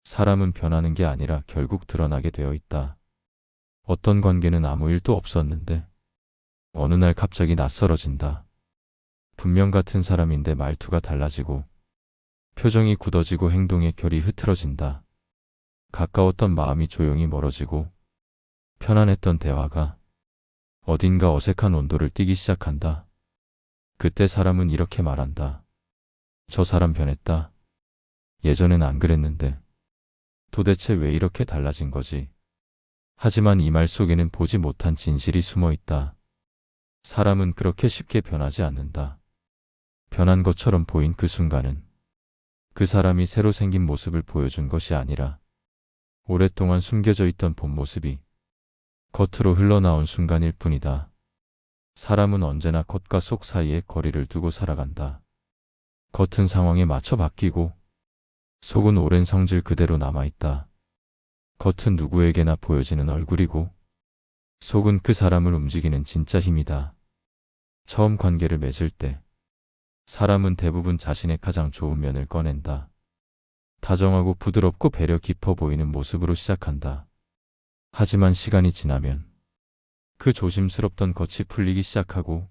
사람은 변하는 게 아니라 결국 드러나게 되어 있다. 어떤 관계는 아무 일도 없었는데 어느 날 갑자기 낯설어진다. 분명 같은 사람인데 말투가 달라지고 표정이 굳어지고 행동의 결이 흐트러진다. 가까웠던 마음이 조용히 멀어지고 편안했던 대화가 어딘가 어색한 온도를 띠기 시작한다. 그때 사람은 이렇게 말한다. 저 사람 변했다. 예전엔 안 그랬는데 도대체 왜 이렇게 달라진 거지? 하지만 이 말 속에는 보지 못한 진실이 숨어 있다. 사람은 그렇게 쉽게 변하지 않는다. 변한 것처럼 보인 그 순간은 그 사람이 새로 생긴 모습을 보여준 것이 아니라 오랫동안 숨겨져 있던 본 모습이 겉으로 흘러나온 순간일 뿐이다. 사람은 언제나 겉과 속 사이에 거리를 두고 살아간다. 겉은 상황에 맞춰 바뀌고 속은 오랜 성질 그대로 남아있다. 겉은 누구에게나 보여지는 얼굴이고 속은 그 사람을 움직이는 진짜 힘이다. 처음 관계를 맺을 때 사람은 대부분 자신의 가장 좋은 면을 꺼낸다. 다정하고 부드럽고 배려 깊어 보이는 모습으로 시작한다. 하지만 시간이 지나면 그 조심스럽던 겉이 풀리기 시작하고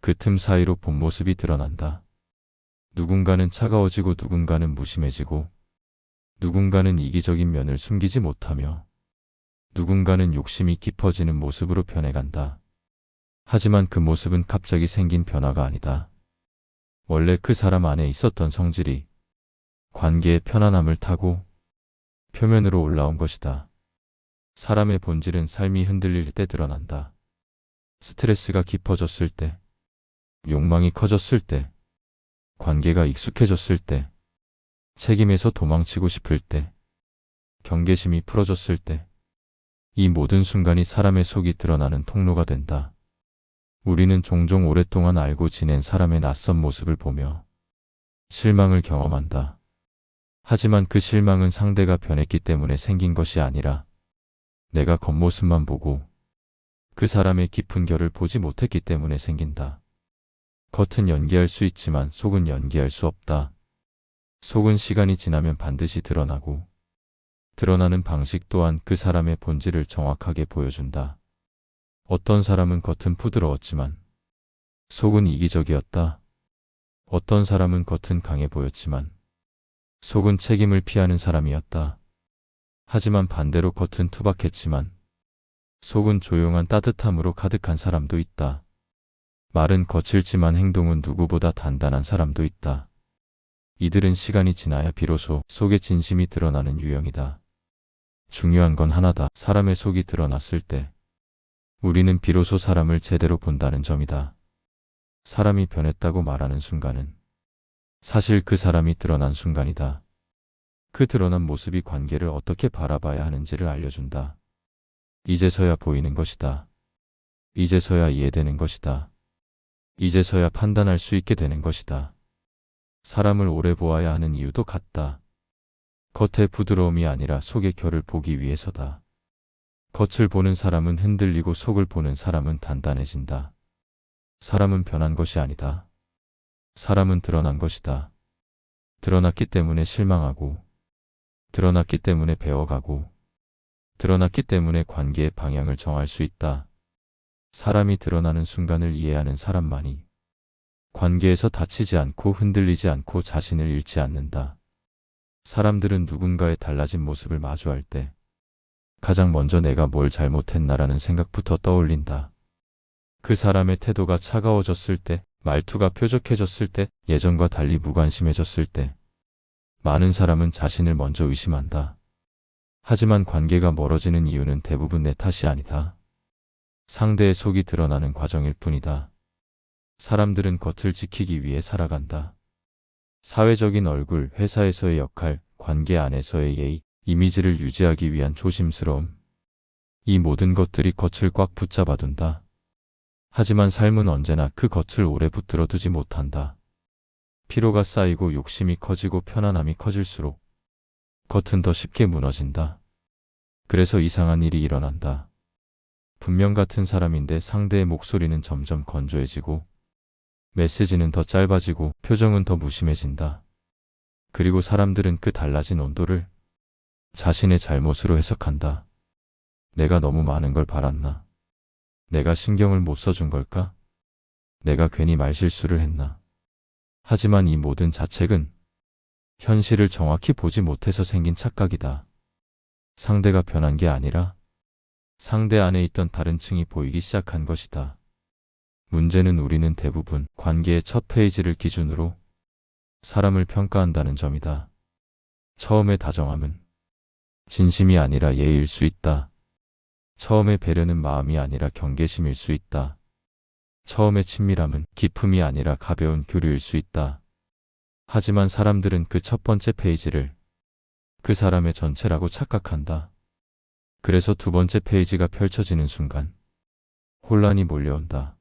그 틈 사이로 본 모습이 드러난다. 누군가는 차가워지고 누군가는 무심해지고 누군가는 이기적인 면을 숨기지 못하며 누군가는 욕심이 깊어지는 모습으로 변해간다. 하지만 그 모습은 갑자기 생긴 변화가 아니다. 원래 그 사람 안에 있었던 성질이 관계의 편안함을 타고 표면으로 올라온 것이다. 사람의 본질은 삶이 흔들릴 때 드러난다. 스트레스가 깊어졌을 때, 욕망이 커졌을 때, 관계가 익숙해졌을 때, 책임에서 도망치고 싶을 때, 경계심이 풀어졌을 때, 이 모든 순간이 사람의 속이 드러나는 통로가 된다. 우리는 종종 오랫동안 알고 지낸 사람의 낯선 모습을 보며 실망을 경험한다. 하지만 그 실망은 상대가 변했기 때문에 생긴 것이 아니라 내가 겉모습만 보고 그 사람의 깊은 결을 보지 못했기 때문에 생긴다. 겉은 연기할 수 있지만 속은 연기할 수 없다. 속은 시간이 지나면 반드시 드러나고 드러나는 방식 또한 그 사람의 본질을 정확하게 보여준다. 어떤 사람은 겉은 부드러웠지만 속은 이기적이었다. 어떤 사람은 겉은 강해 보였지만 속은 책임을 피하는 사람이었다. 하지만 반대로 겉은 투박했지만 속은 조용한 따뜻함으로 가득한 사람도 있다. 말은 거칠지만 행동은 누구보다 단단한 사람도 있다. 이들은 시간이 지나야 비로소 속의 진심이 드러나는 유형이다. 중요한 건 하나다. 사람의 속이 드러났을 때 우리는 비로소 사람을 제대로 본다는 점이다. 사람이 변했다고 말하는 순간은 사실 그 사람이 드러난 순간이다. 그 드러난 모습이 관계를 어떻게 바라봐야 하는지를 알려준다. 이제서야 보이는 것이다. 이제서야 이해되는 것이다. 이제서야 판단할 수 있게 되는 것이다. 사람을 오래 보아야 하는 이유도 같다. 겉의 부드러움이 아니라 속의 결을 보기 위해서다. 겉을 보는 사람은 흔들리고 속을 보는 사람은 단단해진다. 사람은 변한 것이 아니다. 사람은 드러난 것이다. 드러났기 때문에 실망하고, 드러났기 때문에 배워가고, 드러났기 때문에 관계의 방향을 정할 수 있다. 사람이 드러나는 순간을 이해하는 사람만이 관계에서 다치지 않고 흔들리지 않고 자신을 잃지 않는다. 사람들은 누군가의 달라진 모습을 마주할 때 가장 먼저 내가 뭘 잘못했나라는 생각부터 떠올린다. 그 사람의 태도가 차가워졌을 때, 말투가 뾰족해졌을 때, 예전과 달리 무관심해졌을 때, 많은 사람은 자신을 먼저 의심한다. 하지만 관계가 멀어지는 이유는 대부분 내 탓이 아니다. 상대의 속이 드러나는 과정일 뿐이다. 사람들은 겉을 지키기 위해 살아간다. 사회적인 얼굴, 회사에서의 역할, 관계 안에서의 예의, 이미지를 유지하기 위한 조심스러움. 이 모든 것들이 겉을 꽉 붙잡아둔다. 하지만 삶은 언제나 그 겉을 오래 붙들어 두지 못한다. 피로가 쌓이고 욕심이 커지고 편안함이 커질수록 겉은 더 쉽게 무너진다. 그래서 이상한 일이 일어난다. 분명 같은 사람인데 상대의 목소리는 점점 건조해지고 메시지는 더 짧아지고 표정은 더 무심해진다. 그리고 사람들은 그 달라진 온도를 자신의 잘못으로 해석한다. 내가 너무 많은 걸 바랐나? 내가 신경을 못 써준 걸까? 내가 괜히 말실수를 했나? 하지만 이 모든 자책은 현실을 정확히 보지 못해서 생긴 착각이다. 상대가 변한 게 아니라 상대 안에 있던 다른 층이 보이기 시작한 것이다. 문제는 우리는 대부분 관계의 첫 페이지를 기준으로 사람을 평가한다는 점이다. 처음의 다정함은 진심이 아니라 예의일 수 있다. 처음의 배려는 마음이 아니라 경계심일 수 있다. 처음의 친밀함은 기품이 아니라 가벼운 교류일 수 있다. 하지만 사람들은 그 첫 번째 페이지를 그 사람의 전체라고 착각한다. 그래서 두 번째 페이지가 펼쳐지는 순간 혼란이 몰려온다.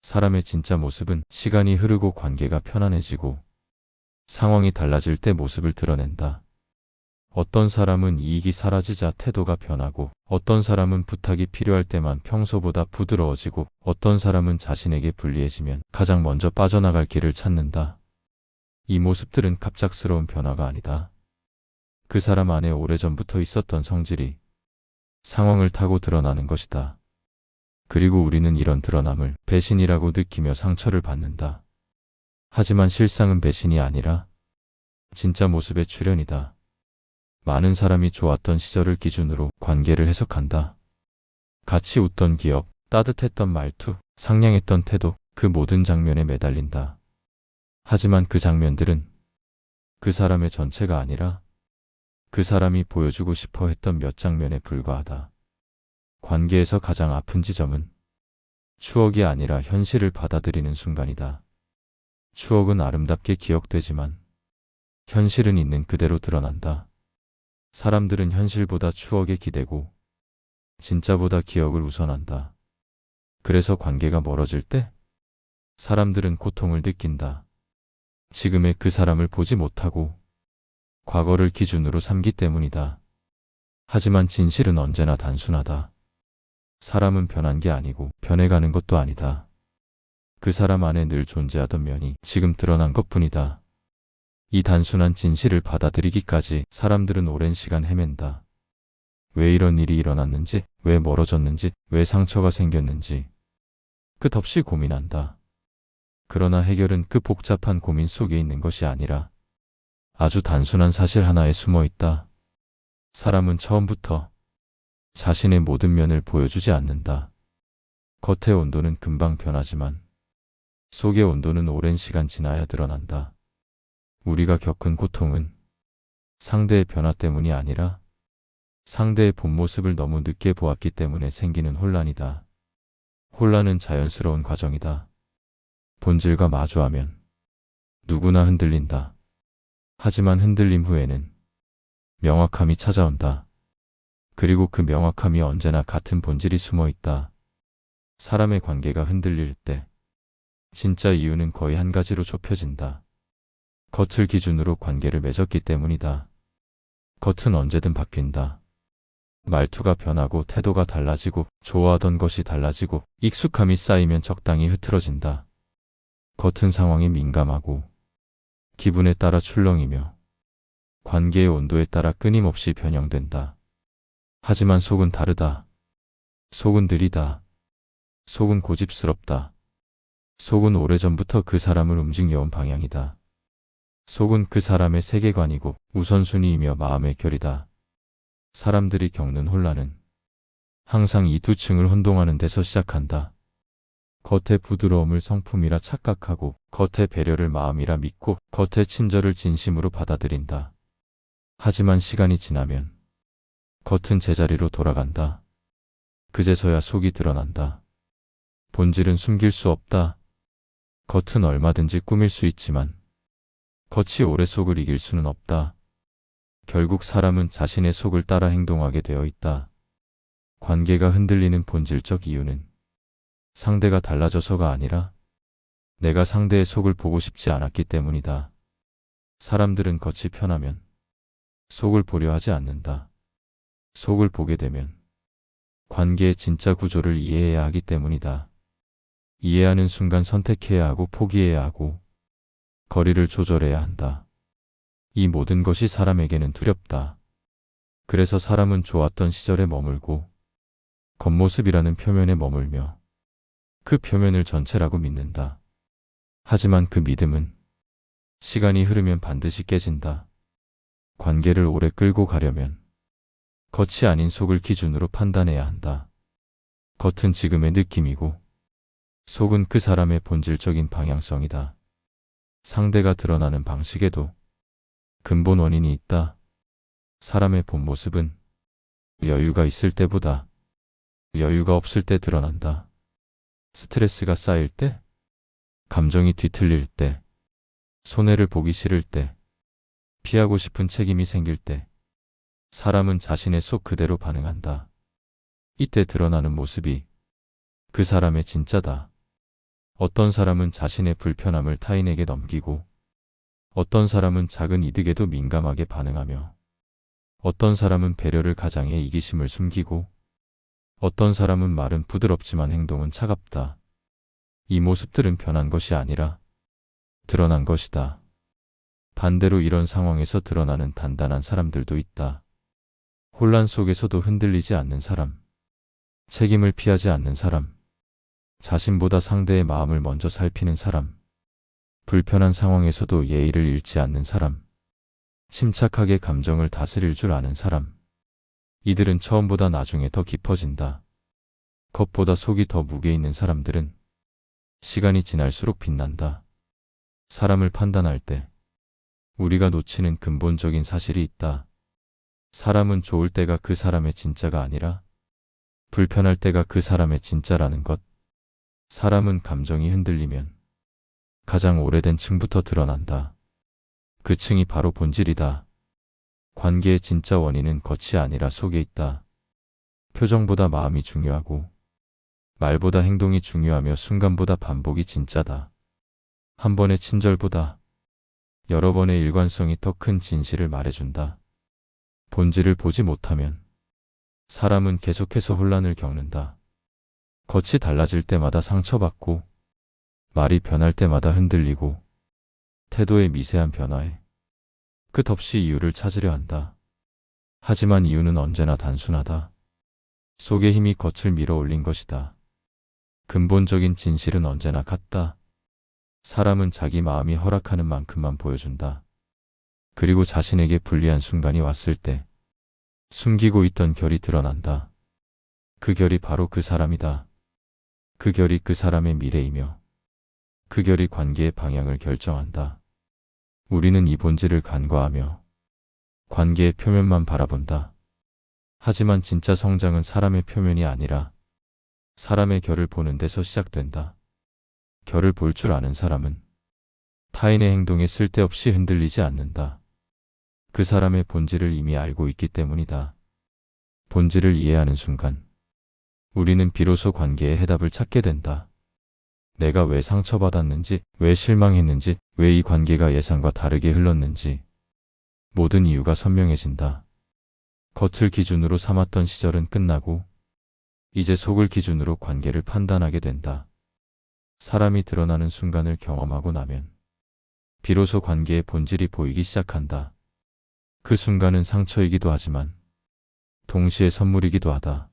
사람의 진짜 모습은 시간이 흐르고 관계가 편안해지고 상황이 달라질 때 모습을 드러낸다. 어떤 사람은 이익이 사라지자 태도가 변하고, 어떤 사람은 부탁이 필요할 때만 평소보다 부드러워지고, 어떤 사람은 자신에게 불리해지면 가장 먼저 빠져나갈 길을 찾는다. 이 모습들은 갑작스러운 변화가 아니다. 그 사람 안에 오래전부터 있었던 성질이 상황을 타고 드러나는 것이다. 그리고 우리는 이런 드러남을 배신이라고 느끼며 상처를 받는다. 하지만 실상은 배신이 아니라 진짜 모습의 출현이다. 많은 사람이 좋았던 시절을 기준으로 관계를 해석한다. 같이 웃던 기억, 따뜻했던 말투, 상냥했던 태도, 그 모든 장면에 매달린다. 하지만 그 장면들은 그 사람의 전체가 아니라 그 사람이 보여주고 싶어 했던 몇 장면에 불과하다. 관계에서 가장 아픈 지점은 추억이 아니라 현실을 받아들이는 순간이다. 추억은 아름답게 기억되지만 현실은 있는 그대로 드러난다. 사람들은 현실보다 추억에 기대고 진짜보다 기억을 우선한다. 그래서 관계가 멀어질 때 사람들은 고통을 느낀다. 지금의 그 사람을 보지 못하고 과거를 기준으로 삼기 때문이다. 하지만 진실은 언제나 단순하다. 사람은 변한 게 아니고 변해가는 것도 아니다. 그 사람 안에 늘 존재하던 면이 지금 드러난 것뿐이다. 이 단순한 진실을 받아들이기까지 사람들은 오랜 시간 헤맨다. 왜 이런 일이 일어났는지, 왜 멀어졌는지, 왜 상처가 생겼는지 끝없이 고민한다. 그러나 해결은 그 복잡한 고민 속에 있는 것이 아니라 아주 단순한 사실 하나에 숨어 있다. 사람은 처음부터 자신의 모든 면을 보여주지 않는다. 겉의 온도는 금방 변하지만 속의 온도는 오랜 시간 지나야 드러난다. 우리가 겪은 고통은 상대의 변화 때문이 아니라 상대의 본 모습을 너무 늦게 보았기 때문에 생기는 혼란이다. 혼란은 자연스러운 과정이다. 본질과 마주하면 누구나 흔들린다. 하지만 흔들림 후에는 명확함이 찾아온다. 그리고 그 명확함이 언제나 같은 본질이 숨어 있다. 사람의 관계가 흔들릴 때 진짜 이유는 거의 한 가지로 좁혀진다. 겉을 기준으로 관계를 맺었기 때문이다. 겉은 언제든 바뀐다. 말투가 변하고 태도가 달라지고 좋아하던 것이 달라지고 익숙함이 쌓이면 적당히 흐트러진다. 겉은 상황에 민감하고 기분에 따라 출렁이며 관계의 온도에 따라 끊임없이 변형된다. 하지만 속은 다르다. 속은 느리다. 속은 고집스럽다. 속은 오래전부터 그 사람을 움직여온 방향이다. 속은 그 사람의 세계관이고 우선순위이며 마음의 결이다. 사람들이 겪는 혼란은 항상 이 두 층을 혼동하는 데서 시작한다. 겉의 부드러움을 성품이라 착각하고 겉의 배려를 마음이라 믿고 겉의 친절을 진심으로 받아들인다. 하지만 시간이 지나면 겉은 제자리로 돌아간다. 그제서야 속이 드러난다. 본질은 숨길 수 없다. 겉은 얼마든지 꾸밀 수 있지만 겉이 오래 속을 이길 수는 없다. 결국 사람은 자신의 속을 따라 행동하게 되어 있다. 관계가 흔들리는 본질적 이유는 상대가 달라져서가 아니라 내가 상대의 속을 보고 싶지 않았기 때문이다. 사람들은 겉이 편하면 속을 보려 하지 않는다. 속을 보게 되면 관계의 진짜 구조를 이해해야 하기 때문이다. 이해하는 순간 선택해야 하고 포기해야 하고 거리를 조절해야 한다. 이 모든 것이 사람에게는 두렵다. 그래서 사람은 좋았던 시절에 머물고 겉모습이라는 표면에 머물며 그 표면을 전체라고 믿는다. 하지만 그 믿음은 시간이 흐르면 반드시 깨진다. 관계를 오래 끌고 가려면 겉이 아닌 속을 기준으로 판단해야 한다. 겉은 지금의 느낌이고 속은 그 사람의 본질적인 방향성이다. 상대가 드러나는 방식에도 근본 원인이 있다. 사람의 본 모습은 여유가 있을 때보다 여유가 없을 때 드러난다. 스트레스가 쌓일 때, 감정이 뒤틀릴 때, 손해를 보기 싫을 때, 피하고 싶은 책임이 생길 때, 사람은 자신의 속 그대로 반응한다. 이때 드러나는 모습이 그 사람의 진짜다. 어떤 사람은 자신의 불편함을 타인에게 넘기고, 어떤 사람은 작은 이득에도 민감하게 반응하며, 어떤 사람은 배려를 가장해 이기심을 숨기고, 어떤 사람은 말은 부드럽지만 행동은 차갑다. 이 모습들은 변한 것이 아니라 드러난 것이다. 반대로 이런 상황에서 드러나는 단단한 사람들도 있다. 혼란 속에서도 흔들리지 않는 사람, 책임을 피하지 않는 사람, 자신보다 상대의 마음을 먼저 살피는 사람, 불편한 상황에서도 예의를 잃지 않는 사람, 침착하게 감정을 다스릴 줄 아는 사람. 이들은 처음보다 나중에 더 깊어진다. 겉보다 속이 더 무게 있는 사람들은 시간이 지날수록 빛난다. 사람을 판단할 때 우리가 놓치는 근본적인 사실이 있다. 사람은 좋을 때가 그 사람의 진짜가 아니라 불편할 때가 그 사람의 진짜라는 것. 사람은 감정이 흔들리면 가장 오래된 층부터 드러난다. 그 층이 바로 본질이다. 관계의 진짜 원인은 겉이 아니라 속에 있다. 표정보다 마음이 중요하고 말보다 행동이 중요하며 순간보다 반복이 진짜다. 한 번의 친절보다 여러 번의 일관성이 더 큰 진실을 말해준다. 본질을 보지 못하면 사람은 계속해서 혼란을 겪는다. 겉이 달라질 때마다 상처받고 말이 변할 때마다 흔들리고 태도의 미세한 변화에 끝없이 이유를 찾으려 한다. 하지만 이유는 언제나 단순하다. 속의 힘이 겉을 밀어 올린 것이다. 근본적인 진실은 언제나 같다. 사람은 자기 마음이 허락하는 만큼만 보여준다. 그리고 자신에게 불리한 순간이 왔을 때 숨기고 있던 결이 드러난다. 그 결이 바로 그 사람이다. 그 결이 그 사람의 미래이며 그 결이 관계의 방향을 결정한다. 우리는 이 본질을 간과하며 관계의 표면만 바라본다. 하지만 진짜 성장은 사람의 표면이 아니라 사람의 결을 보는 데서 시작된다. 결을 볼 줄 아는 사람은 타인의 행동에 쓸데없이 흔들리지 않는다. 그 사람의 본질을 이미 알고 있기 때문이다. 본질을 이해하는 순간 우리는 비로소 관계의 해답을 찾게 된다. 내가 왜 상처받았는지, 왜 실망했는지, 왜 이 관계가 예상과 다르게 흘렀는지 모든 이유가 선명해진다. 겉을 기준으로 삼았던 시절은 끝나고 이제 속을 기준으로 관계를 판단하게 된다. 사람이 드러나는 순간을 경험하고 나면 비로소 관계의 본질이 보이기 시작한다. 그 순간은 상처이기도 하지만 동시에 선물이기도 하다.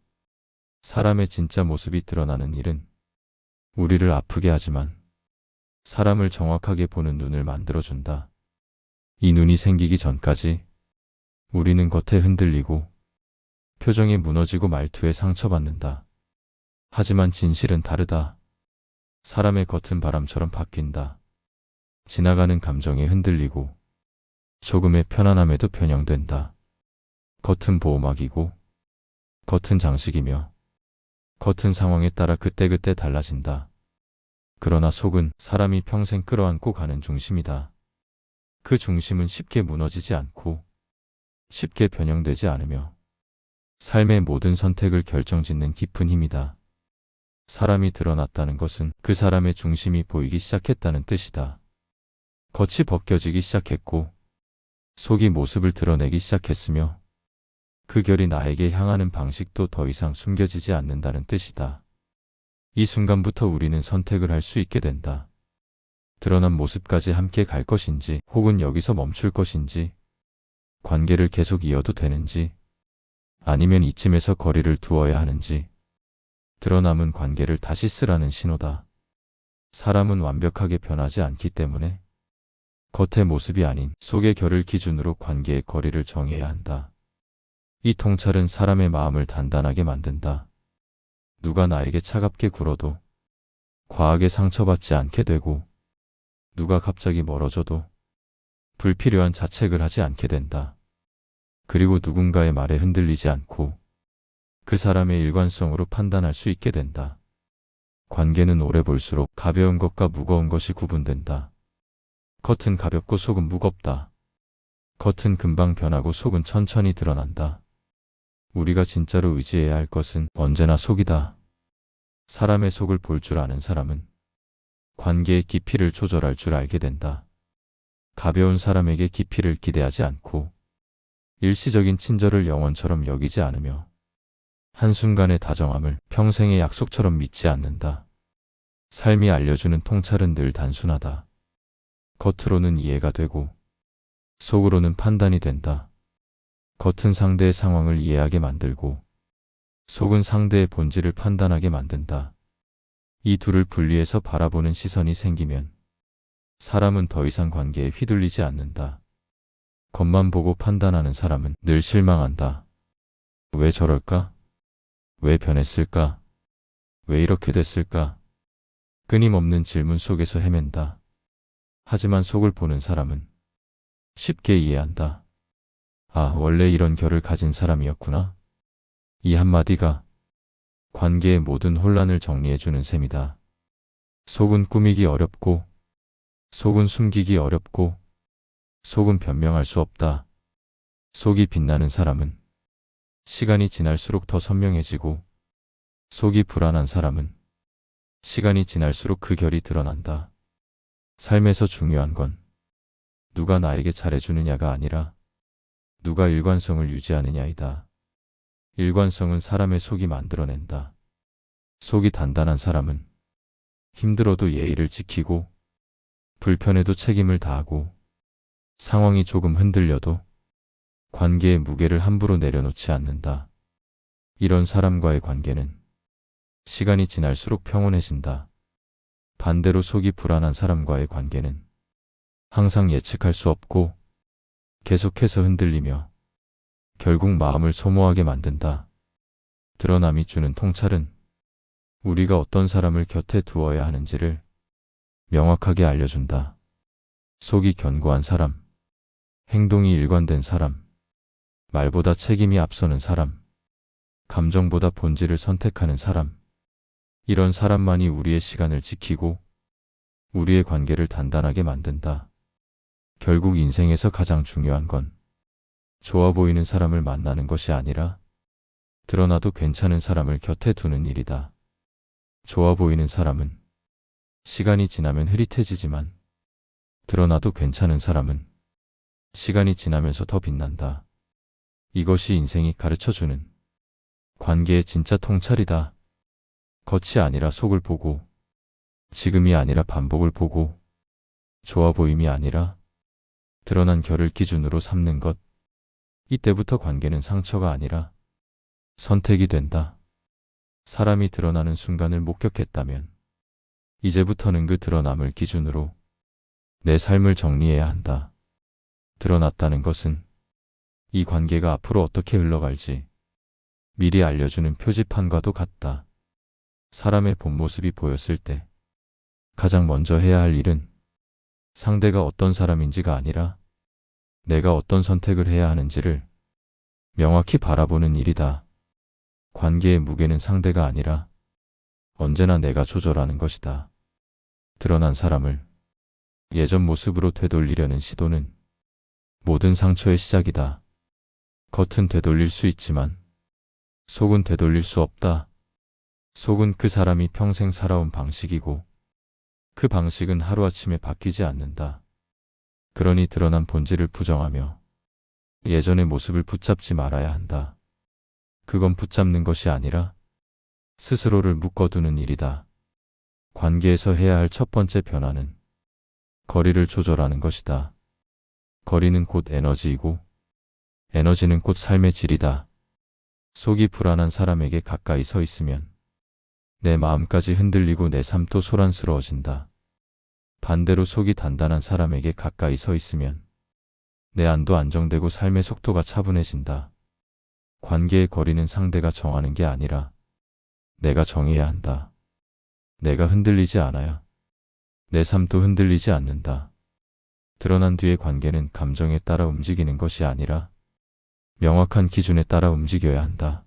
사람의 진짜 모습이 드러나는 일은 우리를 아프게 하지만 사람을 정확하게 보는 눈을 만들어준다. 이 눈이 생기기 전까지 우리는 겉에 흔들리고 표정에 무너지고 말투에 상처받는다. 하지만 진실은 다르다. 사람의 겉은 바람처럼 바뀐다. 지나가는 감정에 흔들리고 조금의 편안함에도 변형된다. 겉은 보호막이고 겉은 장식이며 겉은 상황에 따라 그때그때 달라진다. 그러나 속은 사람이 평생 끌어안고 가는 중심이다. 그 중심은 쉽게 무너지지 않고 쉽게 변형되지 않으며 삶의 모든 선택을 결정짓는 깊은 힘이다. 사람이 드러났다는 것은 그 사람의 중심이 보이기 시작했다는 뜻이다. 겉이 벗겨지기 시작했고 속이 모습을 드러내기 시작했으며 그 결이 나에게 향하는 방식도 더 이상 숨겨지지 않는다는 뜻이다. 이 순간부터 우리는 선택을 할 수 있게 된다. 드러난 모습까지 함께 갈 것인지 혹은 여기서 멈출 것인지 관계를 계속 이어도 되는지 아니면 이쯤에서 거리를 두어야 하는지, 드러남은 관계를 다시 쓰라는 신호다. 사람은 완벽하게 변하지 않기 때문에 겉의 모습이 아닌 속의 결을 기준으로 관계의 거리를 정해야 한다. 이 통찰은 사람의 마음을 단단하게 만든다. 누가 나에게 차갑게 굴어도 과하게 상처받지 않게 되고, 누가 갑자기 멀어져도 불필요한 자책을 하지 않게 된다. 그리고 누군가의 말에 흔들리지 않고 그 사람의 일관성으로 판단할 수 있게 된다. 관계는 오래 볼수록 가벼운 것과 무거운 것이 구분된다. 겉은 가볍고 속은 무겁다. 겉은 금방 변하고 속은 천천히 드러난다. 우리가 진짜로 의지해야 할 것은 언제나 속이다. 사람의 속을 볼 줄 아는 사람은 관계의 깊이를 조절할 줄 알게 된다. 가벼운 사람에게 깊이를 기대하지 않고 일시적인 친절을 영원처럼 여기지 않으며 한순간의 다정함을 평생의 약속처럼 믿지 않는다. 삶이 알려주는 통찰은 늘 단순하다. 겉으로는 이해가 되고 속으로는 판단이 된다. 겉은 상대의 상황을 이해하게 만들고 속은 상대의 본질을 판단하게 만든다. 이 둘을 분리해서 바라보는 시선이 생기면 사람은 더 이상 관계에 휘둘리지 않는다. 겉만 보고 판단하는 사람은 늘 실망한다. 왜 저럴까? 왜 변했을까? 왜 이렇게 됐을까? 끊임없는 질문 속에서 헤맨다. 하지만 속을 보는 사람은 쉽게 이해한다. 아, 원래 이런 결을 가진 사람이었구나. 이 한마디가 관계의 모든 혼란을 정리해주는 셈이다. 속은 꾸미기 어렵고, 속은 숨기기 어렵고, 속은 변명할 수 없다. 속이 빛나는 사람은 시간이 지날수록 더 선명해지고, 속이 불안한 사람은 시간이 지날수록 그 결이 드러난다. 삶에서 중요한 건 누가 나에게 잘해주느냐가 아니라 누가 일관성을 유지하느냐이다. 일관성은 사람의 속이 만들어낸다. 속이 단단한 사람은 힘들어도 예의를 지키고, 불편해도 책임을 다하고, 상황이 조금 흔들려도 관계의 무게를 함부로 내려놓지 않는다. 이런 사람과의 관계는 시간이 지날수록 평온해진다. 반대로 속이 불안한 사람과의 관계는 항상 예측할 수 없고 계속해서 흔들리며 결국 마음을 소모하게 만든다. 드러남이 주는 통찰은 우리가 어떤 사람을 곁에 두어야 하는지를 명확하게 알려준다. 속이 견고한 사람, 행동이 일관된 사람, 말보다 책임이 앞서는 사람, 감정보다 본질을 선택하는 사람, 이런 사람만이 우리의 시간을 지키고 우리의 관계를 단단하게 만든다. 결국 인생에서 가장 중요한 건 좋아 보이는 사람을 만나는 것이 아니라 드러나도 괜찮은 사람을 곁에 두는 일이다. 좋아 보이는 사람은 시간이 지나면 흐릿해지지만 드러나도 괜찮은 사람은 시간이 지나면서 더 빛난다. 이것이 인생이 가르쳐주는 관계의 진짜 통찰이다. 겉이 아니라 속을 보고, 지금이 아니라 반복을 보고, 좋아 보임이 아니라 드러난 결을 기준으로 삼는 것. 이때부터 관계는 상처가 아니라 선택이 된다. 사람이 드러나는 순간을 목격했다면 이제부터는 그 드러남을 기준으로 내 삶을 정리해야 한다. 드러났다는 것은 이 관계가 앞으로 어떻게 흘러갈지 미리 알려주는 표지판과도 같다. 사람의 본 모습이 보였을 때 가장 먼저 해야 할 일은 상대가 어떤 사람인지가 아니라 내가 어떤 선택을 해야 하는지를 명확히 바라보는 일이다. 관계의 무게는 상대가 아니라 언제나 내가 조절하는 것이다. 드러난 사람을 예전 모습으로 되돌리려는 시도는 모든 상처의 시작이다. 겉은 되돌릴 수 있지만 속은 되돌릴 수 없다. 속은 그 사람이 평생 살아온 방식이고 그 방식은 하루아침에 바뀌지 않는다. 그러니 드러난 본질을 부정하며 예전의 모습을 붙잡지 말아야 한다. 그건 붙잡는 것이 아니라 스스로를 묶어두는 일이다. 관계에서 해야 할 첫 번째 변화는 거리를 조절하는 것이다. 거리는 곧 에너지이고 에너지는 곧 삶의 질이다. 속이 불안한 사람에게 가까이 서 있으면 내 마음까지 흔들리고 내 삶도 소란스러워진다. 반대로 속이 단단한 사람에게 가까이 서 있으면 내 안도 안정되고 삶의 속도가 차분해진다. 관계의 거리는 상대가 정하는 게 아니라 내가 정해야 한다. 내가 흔들리지 않아야 내 삶도 흔들리지 않는다. 드러난 뒤의 관계는 감정에 따라 움직이는 것이 아니라 명확한 기준에 따라 움직여야 한다.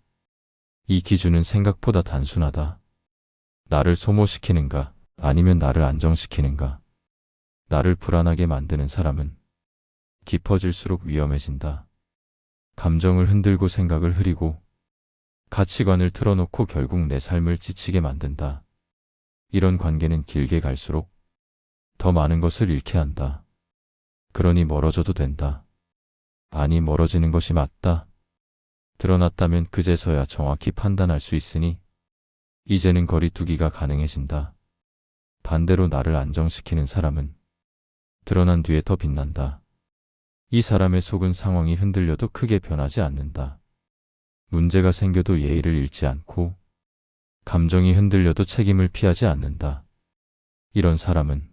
이 기준은 생각보다 단순하다. 나를 소모시키는가 아니면 나를 안정시키는가. 나를 불안하게 만드는 사람은 깊어질수록 위험해진다. 감정을 흔들고 생각을 흐리고 가치관을 틀어놓고 결국 내 삶을 지치게 만든다. 이런 관계는 길게 갈수록 더 많은 것을 잃게 한다. 그러니 멀어져도 된다. 아니, 멀어지는 것이 맞다. 드러났다면 그제서야 정확히 판단할 수 있으니 이제는 거리 두기가 가능해진다. 반대로 나를 안정시키는 사람은 드러난 뒤에 더 빛난다. 이 사람의 속은 상황이 흔들려도 크게 변하지 않는다. 문제가 생겨도 예의를 잃지 않고 감정이 흔들려도 책임을 피하지 않는다. 이런 사람은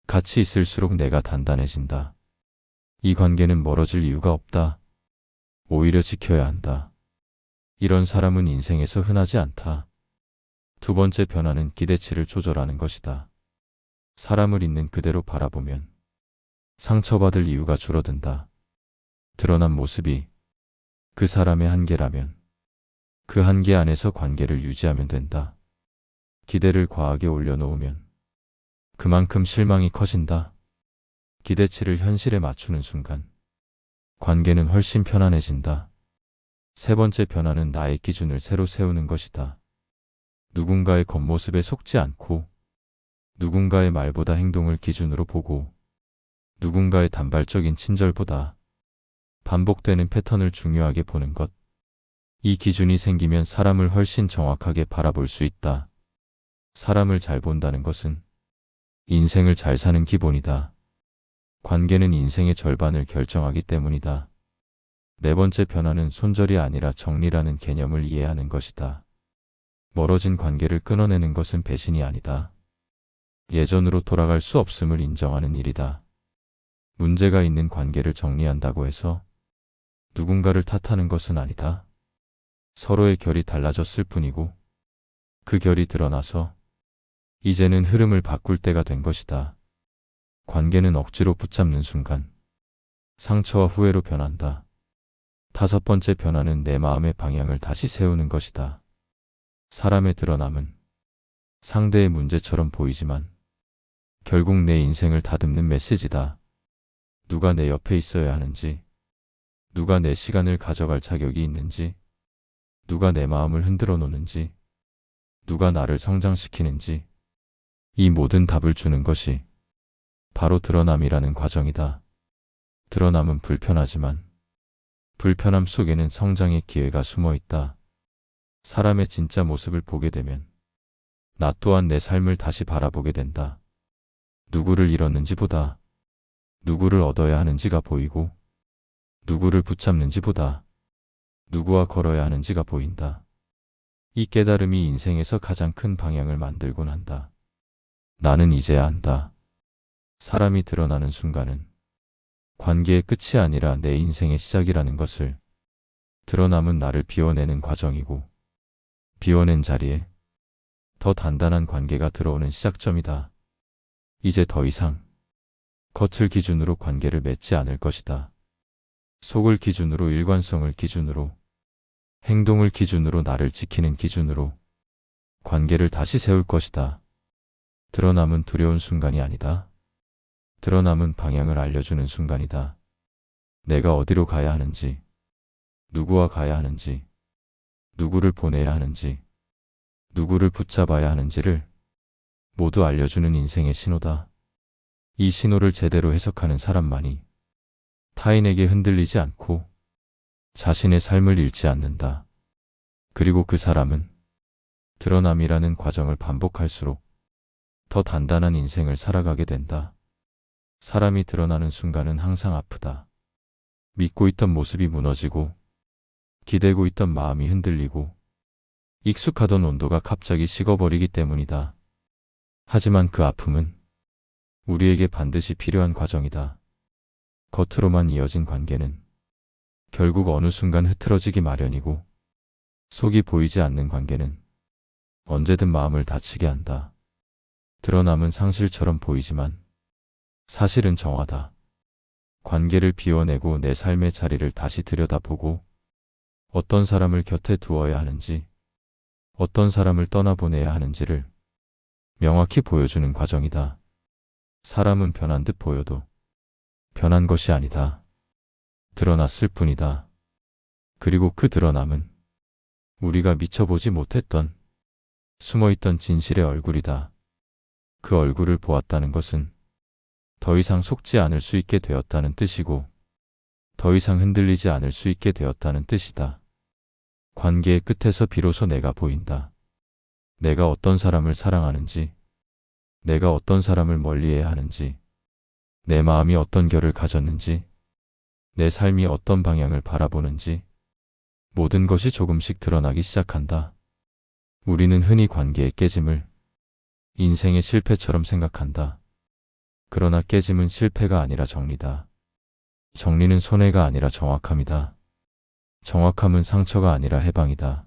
같이 있을수록 내가 단단해진다. 이 관계는 멀어질 이유가 없다. 오히려 지켜야 한다. 이런 사람은 인생에서 흔하지 않다. 두 번째 변화는 기대치를 조절하는 것이다. 사람을 있는 그대로 바라보면 상처받을 이유가 줄어든다. 드러난 모습이 그 사람의 한계라면 그 한계 안에서 관계를 유지하면 된다. 기대를 과하게 올려놓으면 그만큼 실망이 커진다. 기대치를 현실에 맞추는 순간 관계는 훨씬 편안해진다. 세 번째 변화는 나의 기준을 새로 세우는 것이다. 누군가의 겉모습에 속지 않고 누군가의 말보다 행동을 기준으로 보고 누군가의 단발적인 친절보다 반복되는 패턴을 중요하게 보는 것. 이 기준이 생기면 사람을 훨씬 정확하게 바라볼 수 있다. 사람을 잘 본다는 것은 인생을 잘 사는 기본이다. 관계는 인생의 절반을 결정하기 때문이다. 네 번째 변화는 손절이 아니라 정리라는 개념을 이해하는 것이다. 멀어진 관계를 끊어내는 것은 배신이 아니다. 예전으로 돌아갈 수 없음을 인정하는 일이다. 문제가 있는 관계를 정리한다고 해서 누군가를 탓하는 것은 아니다. 서로의 결이 달라졌을 뿐이고 그 결이 드러나서 이제는 흐름을 바꿀 때가 된 것이다. 관계는 억지로 붙잡는 순간 상처와 후회로 변한다. 다섯 번째 변화는 내 마음의 방향을 다시 세우는 것이다. 사람의 드러남은 상대의 문제처럼 보이지만 결국 내 인생을 다듬는 메시지다. 누가 내 옆에 있어야 하는지, 누가 내 시간을 가져갈 자격이 있는지, 누가 내 마음을 흔들어 놓는지, 누가 나를 성장시키는지, 이 모든 답을 주는 것이 바로 드러남이라는 과정이다. 드러남은 불편하지만 불편함 속에는 성장의 기회가 숨어 있다. 사람의 진짜 모습을 보게 되면 나 또한 내 삶을 다시 바라보게 된다. 누구를 잃었는지보다 누구를 얻어야 하는지가 보이고 누구를 붙잡는지보다 누구와 걸어야 하는지가 보인다. 이 깨달음이 인생에서 가장 큰 방향을 만들곤 한다. 나는 이제야 안다. 사람이 드러나는 순간은 관계의 끝이 아니라 내 인생의 시작이라는 것을. 드러남은 나를 비워내는 과정이고 비워낸 자리에 더 단단한 관계가 들어오는 시작점이다. 이제 더 이상 겉을 기준으로 관계를 맺지 않을 것이다. 속을 기준으로, 일관성을 기준으로, 행동을 기준으로, 나를 지키는 기준으로 관계를 다시 세울 것이다. 드러남은 두려운 순간이 아니다. 드러남은 방향을 알려주는 순간이다. 내가 어디로 가야 하는지, 누구와 가야 하는지, 누구를 보내야 하는지, 누구를 붙잡아야 하는지를 모두 알려주는 인생의 신호다. 이 신호를 제대로 해석하는 사람만이 타인에게 흔들리지 않고 자신의 삶을 잃지 않는다. 그리고 그 사람은 드러남이라는 과정을 반복할수록 더 단단한 인생을 살아가게 된다. 사람이 드러나는 순간은 항상 아프다. 믿고 있던 모습이 무너지고 기대고 있던 마음이 흔들리고 익숙하던 온도가 갑자기 식어버리기 때문이다. 하지만 그 아픔은 우리에게 반드시 필요한 과정이다. 겉으로만 이어진 관계는 결국 어느 순간 흐트러지기 마련이고, 속이 보이지 않는 관계는 언제든 마음을 다치게 한다. 드러남은 상실처럼 보이지만 사실은 정화다. 관계를 비워내고 내 삶의 자리를 다시 들여다보고 어떤 사람을 곁에 두어야 하는지, 어떤 사람을 떠나보내야 하는지를 명확히 보여주는 과정이다. 사람은 변한 듯 보여도 변한 것이 아니다. 드러났을 뿐이다. 그리고 그 드러남은 우리가 미처 보지 못했던 숨어있던 진실의 얼굴이다. 그 얼굴을 보았다는 것은 더 이상 속지 않을 수 있게 되었다는 뜻이고, 더 이상 흔들리지 않을 수 있게 되었다는 뜻이다. 관계의 끝에서 비로소 내가 보인다. 내가 어떤 사람을 사랑하는지, 내가 어떤 사람을 멀리해야 하는지, 내 마음이 어떤 결을 가졌는지, 내 삶이 어떤 방향을 바라보는지, 모든 것이 조금씩 드러나기 시작한다. 우리는 흔히 관계의 깨짐을 인생의 실패처럼 생각한다. 그러나 깨짐은 실패가 아니라 정리다. 정리는 손해가 아니라 정확함이다. 정확함은 상처가 아니라 해방이다.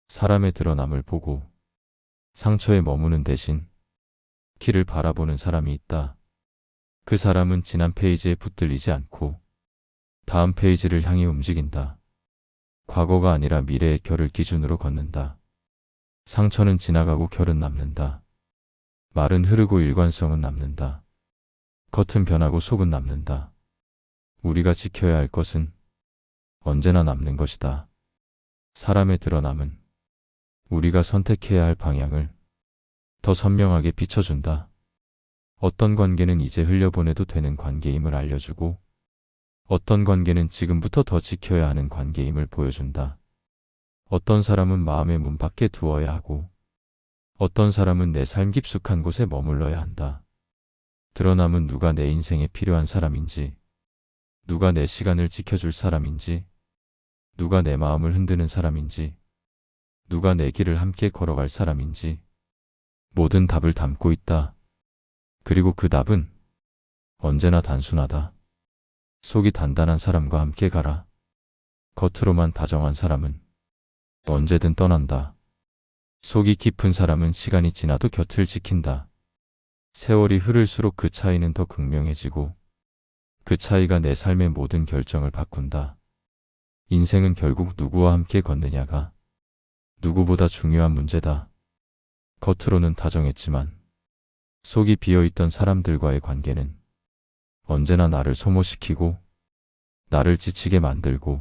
사람의 드러남을 보고 상처에 머무는 대신 길을 바라보는 사람이 있다. 그 사람은 지난 페이지에 붙들리지 않고 다음 페이지를 향해 움직인다. 과거가 아니라 미래의 결을 기준으로 걷는다. 상처는 지나가고 결은 남는다. 말은 흐르고 일관성은 남는다. 겉은 변하고 속은 남는다. 우리가 지켜야 할 것은 언제나 남는 것이다. 사람의 드러남은 우리가 선택해야 할 방향을 더 선명하게 비춰준다. 어떤 관계는 이제 흘려보내도 되는 관계임을 알려주고, 어떤 관계는 지금부터 더 지켜야 하는 관계임을 보여준다. 어떤 사람은 마음의 문 밖에 두어야 하고, 어떤 사람은 내 삶 깊숙한 곳에 머물러야 한다. 드러남은 누가 내 인생에 필요한 사람인지, 누가 내 시간을 지켜줄 사람인지, 누가 내 마음을 흔드는 사람인지, 누가 내 길을 함께 걸어갈 사람인지, 모든 답을 담고 있다. 그리고 그 답은 언제나 단순하다. 속이 단단한 사람과 함께 가라. 겉으로만 다정한 사람은 언제든 떠난다. 속이 깊은 사람은 시간이 지나도 곁을 지킨다. 세월이 흐를수록 그 차이는 더 극명해지고, 그 차이가 내 삶의 모든 결정을 바꾼다. 인생은 결국 누구와 함께 걷느냐가 누구보다 중요한 문제다. 겉으로는 다정했지만 속이 비어있던 사람들과의 관계는 언제나 나를 소모시키고, 나를 지치게 만들고,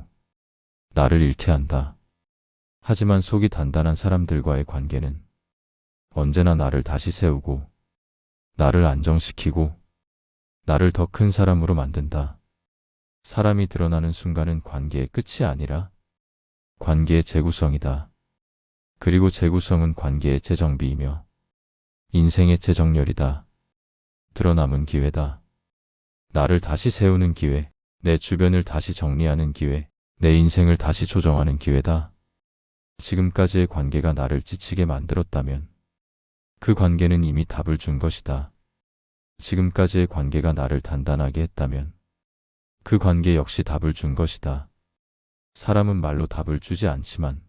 나를 잃게 한다. 하지만 속이 단단한 사람들과의 관계는 언제나 나를 다시 세우고, 나를 안정시키고, 나를 더 큰 사람으로 만든다. 사람이 드러나는 순간은 관계의 끝이 아니라 관계의 재구성이다. 그리고 재구성은 관계의 재정비이며 인생의 재정렬이다. 드러남은 기회다. 나를 다시 세우는 기회, 내 주변을 다시 정리하는 기회, 내 인생을 다시 조정하는 기회다. 지금까지의 관계가 나를 지치게 만들었다면 그 관계는 이미 답을 준 것이다. 지금까지의 관계가 나를 단단하게 했다면 그 관계 역시 답을 준 것이다. 사람은 말로 답을 주지 않지만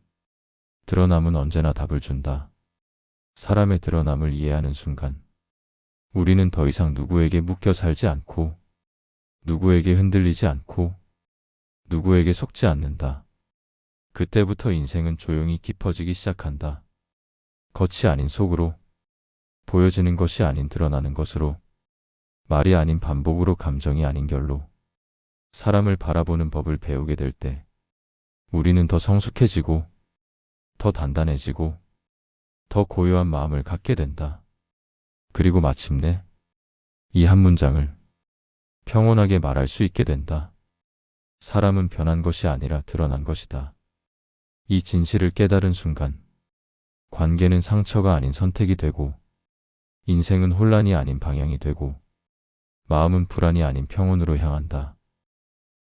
드러남은 언제나 답을 준다. 사람의 드러남을 이해하는 순간 우리는 더 이상 누구에게 묶여 살지 않고, 누구에게 흔들리지 않고, 누구에게 속지 않는다. 그때부터 인생은 조용히 깊어지기 시작한다. 겉이 아닌 속으로, 보여지는 것이 아닌 드러나는 것으로, 말이 아닌 반복으로, 감정이 아닌 결로. 사람을 바라보는 법을 배우게 될 때 우리는 더 성숙해지고, 더 단단해지고, 더 고요한 마음을 갖게 된다. 그리고 마침내 이 한 문장을 평온하게 말할 수 있게 된다. 사람은 변한 것이 아니라 드러난 것이다. 이 진실을 깨달은 순간 관계는 상처가 아닌 선택이 되고, 인생은 혼란이 아닌 방향이 되고, 마음은 불안이 아닌 평온으로 향한다.